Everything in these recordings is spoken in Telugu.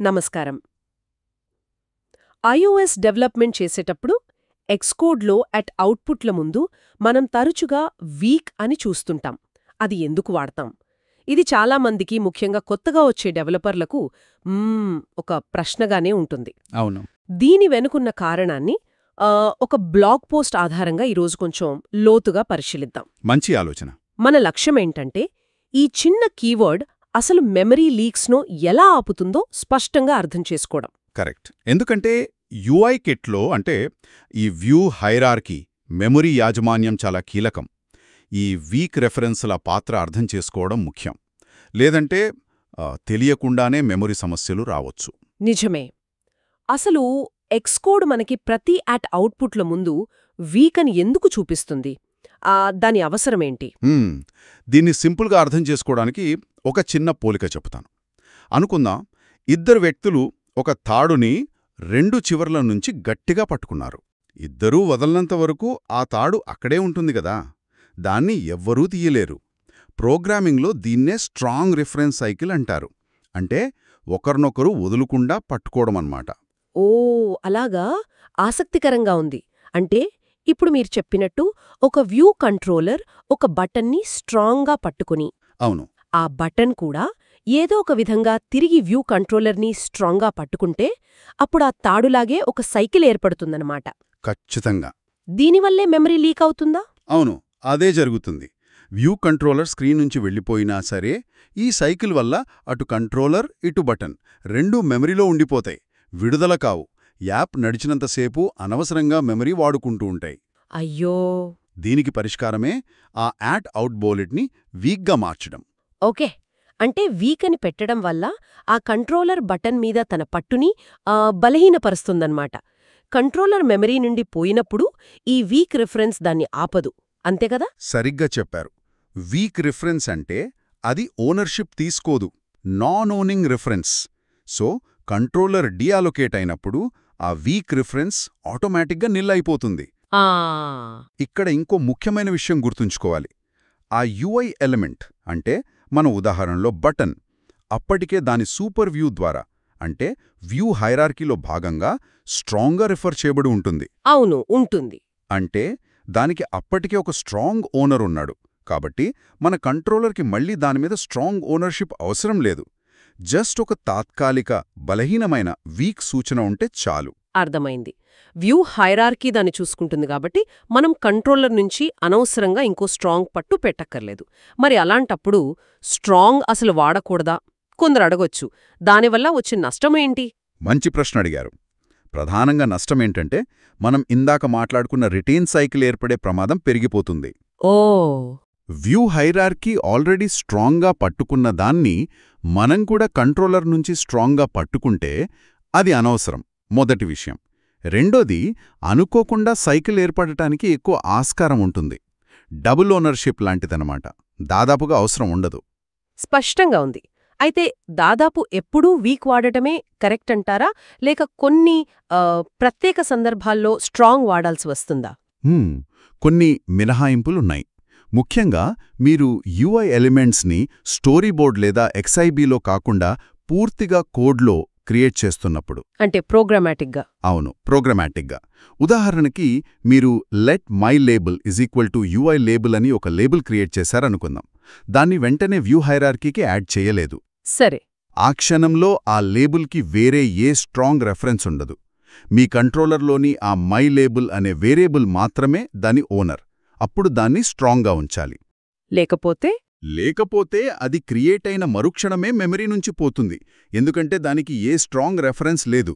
నమస్కారం. iOS డెవలప్మెంట్ చేసేటప్పుడు ఎక్స్కోడ్లో అవుట్పుట్ల ముందు మనం తరచుగా వీక్ అని చూస్తుంటాం. అది ఎందుకు వాడతాం? ఇది చాలామందికి, ముఖ్యంగా కొత్తగా వచ్చే డెవలపర్లకు ఒక ప్రశ్నగానే ఉంటుంది. అవును. దీని వెనుకున్న కారణాన్ని ఒక బ్లాగ్ పోస్ట్ ఆధారంగా ఈరోజు కొంచెం లోతుగా పరిశీలిద్దాం. మంచి ఆలోచన. మన లక్ష్యమేంటంటే, ఈ చిన్న కీవర్డ్ అసలు మెమరీ లీక్స్ను ఎలా ఆపుతుందో స్పష్టంగా అర్థం చేసుకోవడం. కరెక్ట్. ఎందుకంటే యూఐ కిట్లో అంటే ఈ వ్యూ హైరార్కీ, మెమరీ యాజమాన్యం చాలా కీలకం. ఈ వీక్ రెఫరెన్స్ల పాత్ర అర్థం చేసుకోవడం ముఖ్యం. లేదంటే తెలియకుండానే మెమరీ సమస్యలు రావచ్చు. నిజమే. అసలు ఎక్స్కోడ్ మనకి ప్రతి అవుట్పుట్ల ముందు వీక్ అని ఎందుకు చూపిస్తుంది? దాని అవసరమేంటి? దీన్ని సింపుల్గా అర్థం చేసుకోవడానికి ఒక చిన్న పోలిక చెప్తాను. అనుకుందాం, ఇద్దరు వ్యక్తులు ఒక తాడుని రెండు చివర్ల నుంచి గట్టిగా పట్టుకున్నారు. ఇద్దరూ వదలనంత వరకు ఆ తాడు అక్కడే ఉంటుంది గదా, దాన్ని ఎవ్వరూ తీయలేరు. ప్రోగ్రామింగ్లో దీన్నే స్ట్రాంగ్ రిఫరెన్స్ సైకిల్ అంటారు. అంటే ఒకరినొకరు వదులుకుండా పట్టుకోవడమన్నమాట. ఓ, అలాగా. ఆసక్తికరంగా ఉంది. అంటే ఇప్పుడు మీరు చెప్పినట్టు ఒక వ్యూ కంట్రోలర్ ఒక బటన్ని స్ట్రాంగ్గా పట్టుకుని, అవును, ఆ బటన్ కూడా ఏదో ఒక విధంగా తిరిగి వ్యూ కంట్రోలర్ని స్ట్రాంగ్గా పట్టుకుంటే అప్పుడు ఆ తాడులాగే ఒక సైకిల్ ఏర్పడుతుందన్నమాట. ఖచ్చితంగా. దీనివల్లే మెమరీ లీక్ అవుతుందా? అవును, అదే జరుగుతుంది. వ్యూ కంట్రోలర్ స్క్రీన్ నుంచి వెళ్ళిపోయినా సరే ఈ సైకిల్ వల్ల అటు కంట్రోలర్ ఇటు బటన్ రెండూ మెమరీలో ఉండిపోతాయి, విడుదల కావు. యాప్ నడిచినంతసేపు అనవసరంగా మెమరీ వాడుకుంటూ ఉంటాయి. అయ్యో. దీనికి పరిష్కారమే ఆ అవుట్ బౌలెట్ని వీక్గా మార్చడం. ఓకే. అంటే వీక్ అని పెట్టడం వల్ల ఆ కంట్రోలర్ బటన్ మీద తన పట్టుని బలహీనపరుస్తుందన్నమాట. కంట్రోలర్ మెమరీ నుండి పోయినప్పుడు ఈ వీక్ రిఫరెన్స్ దాన్ని ఆపదు, అంతేకదా? సరిగ్గా చెప్పారు. వీక్ రిఫరెన్స్ అంటే అది ఓనర్షిప్ తీసుకోదు, non owning reference. So controller deallocate అయినప్పుడు ఆ వీక్ రిఫరెన్స్ ఆటోమేటిక్గా నిల్ అయిపోతుంది. ఇక్కడ ఇంకో ముఖ్యమైన విషయం గుర్తుంచుకోవాలి. ఆ యూఐ ఎలిమెంట్ అంటే మన ఉదాహరణలో బటన్ అప్పటికే దాని సూపర్ వ్యూ ద్వారా, అంటే వ్యూ హైరార్కీలో భాగంగా స్ట్రాంగ్గా రిఫర్ చేయబడి ఉంటుంది. అవును, ఉంటుంది. అంటే దానికి అప్పటికే ఒక స్ట్రాంగ్ ఓనర్ ఉన్నాడు. కాబట్టి మన కంట్రోలర్కి మళ్లీ దానిమీద స్ట్రాంగ్ ఓనర్షిప్ అవసరం లేదు. జస్ట్ ఒక తాత్కాలిక బలహీనమైన వీక్ సూచన ఉంటే చాలు. అర్థమైంది. వ్యూ హైరార్కీ దాన్ని చూసుకుంటుంది కాబట్టి మనం కంట్రోలర్ నుంచి అనవసరంగా ఇంకో స్ట్రాంగ్ పట్టు పెట్టక్కర్లేదు. మరి అలాంటప్పుడు స్ట్రాంగ్ అసలు వాడకూడదా? కొందరు అడగొచ్చు. దానివల్ల వచ్చే నష్టమేంటి? మంచి ప్రశ్న అడిగారు. ప్రధానంగా నష్టమేంటంటే మనం ఇందాక మాట్లాడుకున్న రిటైన్ సైకిల్ ఏర్పడే ప్రమాదం పెరిగిపోతుంది. ఓ. వ్యూ హైరార్కీ ఆల్రెడీ స్ట్రాంగ్గా పట్టుకున్న దాన్ని మనం కూడా కంట్రోలర్ నుంచి స్ట్రాంగ్గా పట్టుకుంటే అది అనవసరం, మొదటి విషయం. రెండోది, అనుకోకుండా సైకిల్ ఏర్పడటానికి ఎక్కువ ఆస్కారం ఉంటుంది. డబుల్ ఓనర్షిప్ లాంటిదన్నమాట. దాదాపుగా అవసరం ఉండదు. స్పష్టంగా ఉంది. అయితే దాదాపు ఎప్పుడూ వీక్ వాడటమే కరెక్ట్ అంటారా, లేక కొన్ని ప్రత్యేక సందర్భాల్లో స్ట్రాంగ్ వాడాల్సి వస్తుందా? కొన్ని మినహాయింపులున్నాయి. ముఖ్యంగా మీరు యూఐ ఎలిమెంట్స్ని స్టోరీబోర్డ్ లేదా ఎక్స్ఐబీలో కాకుండా పూర్తిగా కోడ్లో క్రియేట్ చేస్తున్నప్పుడు. అంటే ప్రోగ్రామాటిక్గా. అవును, ప్రోగ్రామాటిక్గా. ఉదాహరణకి మీరు let my label =UI label అని ఒక లేబుల్ క్రియేట్ చేశారనుకుందాం. దాన్ని వెంటనే వ్యూ హైరార్కీకి యాడ్ చేయలేదు. సరే. ఆ క్షణంలో ఆ లేబుల్కి వేరే ఏ స్ట్రాంగ్ రెఫరెన్స్ ఉండదు. మీ కంట్రోలర్లోని ఆ మై లేబుల్ అనే వేరియబుల్ మాత్రమే దాని ఓనర్. అప్పుడు దాన్ని స్ట్రాంగ్గా ఉంచాలి. లేకపోతే అది క్రియేట్ అయిన మరుక్షణమే మెమరీ నుంచి పోతుంది, ఎందుకంటే దానికి ఏ స్ట్రాంగ్ రెఫరెన్స్ లేదు.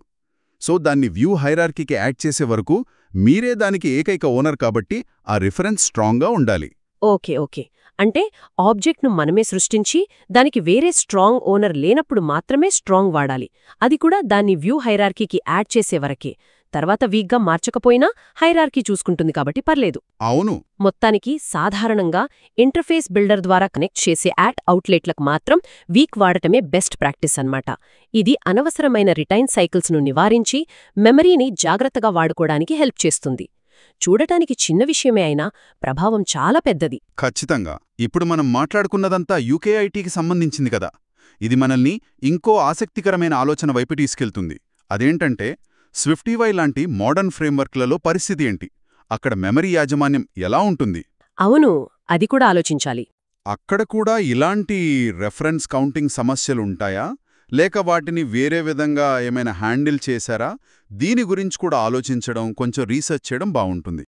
సో దాన్ని వ్యూ హైరార్కీకి యాడ్ చేసే వరకు మీరే దానికి ఏకైక ఓనర్ కాబట్టి ఆ రిఫరెన్స్ స్ట్రాంగ్గా ఉండాలి. ఓకే. అంటే ఆబ్జెక్ట్ను మనమే సృష్టించి దానికి వేరే స్ట్రాంగ్ ఓనర్ లేనప్పుడు మాత్రమే స్ట్రాంగ్ వాడాలి. అది కూడా దాన్ని వ్యూ హైరార్కీకి యాడ్ చేసే వరకే. తర్వాత వీక్గా మార్చకపోయినా హైరార్కీ చూసుకుంటుంది కాబట్టి పర్లేదు. అవును. మొత్తానికి సాధారణంగా ఇంటర్ఫేస్ బిల్డర్ ద్వారా కనెక్ట్ చేసే అవుట్లెట్లకు మాత్రం వీక్ వాడటమే బెస్ట్ ప్రాక్టీస్ అన్నమాట. ఇది అనవసరమైన రిటైన్ సైకిల్స్ను నివారించి మెమరీని జాగ్రత్తగా వాడుకోవడానికి హెల్ప్ చేస్తుంది. చూడటానికి చిన్న విషయమే అయినా ప్రభావం చాలా పెద్దది. ఖచ్చితంగా. ఇప్పుడు మనం మాట్లాడుకున్నదంతా యూకేఐటీకి సంబంధించింది కదా. ఇది మనల్ని ఇంకో ఆసక్తికరమైన ఆలోచన వైపు తీసుకెళ్తుంది. అదేంటంటే స్విఫ్టీవై లాంటి మోడర్న్ ఫ్రేమ్వర్క్లలో పరిస్థితి ఏంటి? అక్కడ మెమరీ యాజమాన్యం ఎలా ఉంటుంది? అవును, అది కూడా ఆలోచించాలి. అక్కడ కూడా ఇలాంటి రెఫరెన్స్ కౌంటింగ్ సమస్యలుంటాయా? లేక వాటిని వేరే విధంగా ఏమైనా హ్యాండిల్ చేశారా? దీని గురించి కూడా ఆలోచించడం, కొంచెం రీసెర్చ్ చేయడం బావుంటుంది.